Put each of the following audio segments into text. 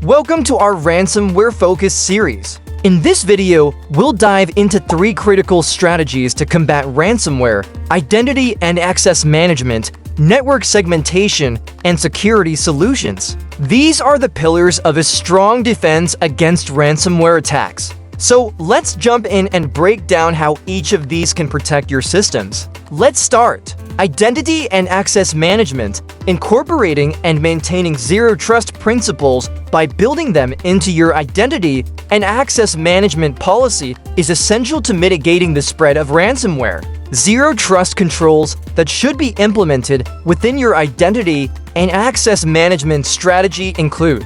Welcome to our ransomware-focused series. In this video, we'll dive into 3 critical strategies to combat ransomware: identity and access management, network segmentation, and security solutions. These are the pillars of a strong defense against ransomware attacks. So let's jump in and break down how each of these can protect your systems. Let's start. Identity and access management. Incorporating and maintaining zero-trust principles by building them into your identity and access management policy is essential to mitigating the spread of ransomware. Zero-trust controls that should be implemented within your identity and access management strategy include: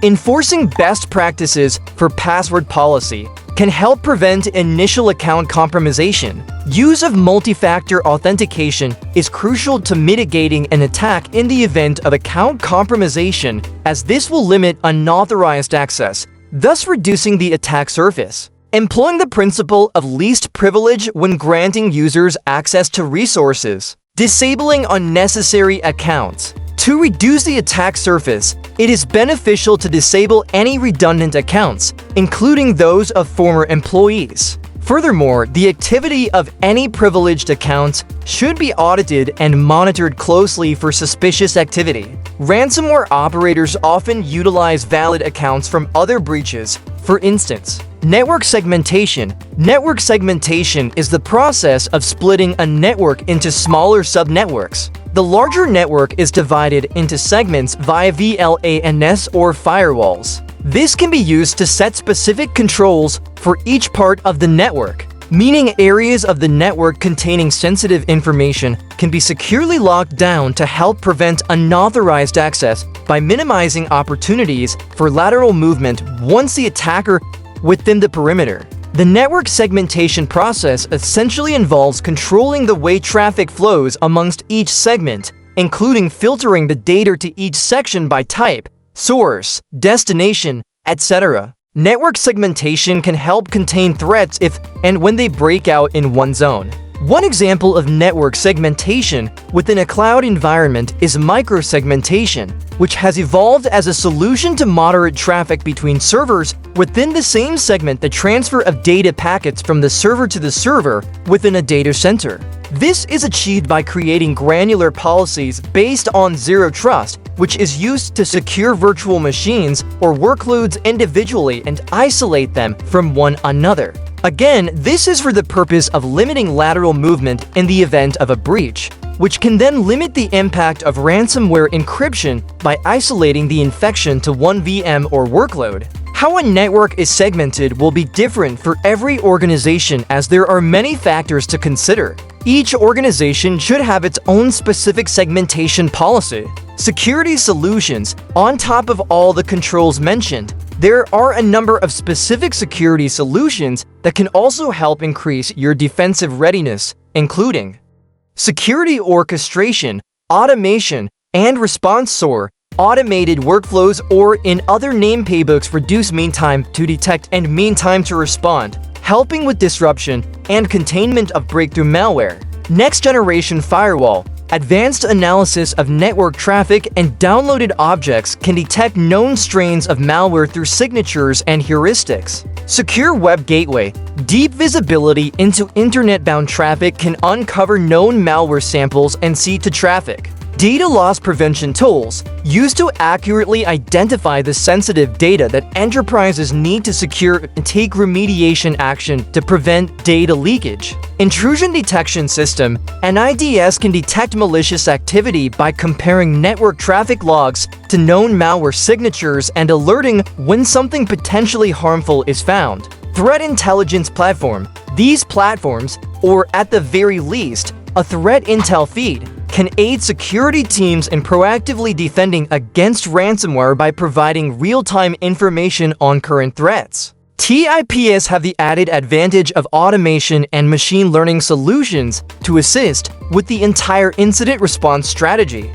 enforcing best practices for password policy can help prevent initial account compromisation. Use of multi-factor authentication is crucial to mitigating an attack in the event of account compromisation, as this will limit unauthorized access, thus reducing the attack surface. Employing the principle of least privilege when granting users access to resources. Disabling unnecessary accounts. To reduce the attack surface, it is beneficial to disable any redundant accounts, including those of former employees. Furthermore, the activity of any privileged accounts should be audited and monitored closely for suspicious activity. Ransomware operators often utilize valid accounts from other breaches. For instance, network segmentation. Network segmentation is the process of splitting a network into smaller subnetworks. The larger network is divided into segments via VLANs or firewalls. This can be used to set specific controls for each part of the network, meaning areas of the network containing sensitive information can be securely locked down to help prevent unauthorized access by minimizing opportunities for lateral movement once the attacker within the perimeter. The network segmentation process essentially involves controlling the way traffic flows amongst each segment, including filtering the data to each section by type, source, destination, etc. Network segmentation can help contain threats if and when they break out in one zone. One example of network segmentation within a cloud environment is microsegmentation, which has evolved as a solution to moderate traffic between servers within the same segment. The transfer of data packets from the server to the server within a data center. This is achieved by creating granular policies based on zero trust, which is used to secure virtual machines or workloads individually and isolate them from one another. Again, this is for the purpose of limiting lateral movement in the event of a breach, which can then limit the impact of ransomware encryption by isolating the infection to one VM or workload. How a network is segmented will be different for every organization, as there are many factors to consider. Each organization should have its own specific segmentation policy. Security solutions. On top of all the controls mentioned, there are a number of specific security solutions that can also help increase your defensive readiness, including security orchestration, automation, and response SOAR. Automated workflows, or in other name playbooks, reduce mean time to detect and mean time to respond, helping with disruption and containment of breakthrough malware. Next-generation firewall. Advanced analysis of network traffic and downloaded objects can detect known strains of malware through signatures and heuristics. Secure web gateway. Deep visibility into internet-bound traffic can uncover known malware samples and seed to traffic. Data loss prevention tools. Used to accurately identify the sensitive data that enterprises need to secure and take remediation action to prevent data leakage. Intrusion detection system. An IDS can detect malicious activity by comparing network traffic logs to known malware signatures and alerting when something potentially harmful is found. Threat intelligence platform. These platforms, or at the very least, a threat intel feed, can aid security teams in proactively defending against ransomware by providing real-time information on current threats. TIPS have the added advantage of automation and machine learning solutions to assist with the entire incident response strategy.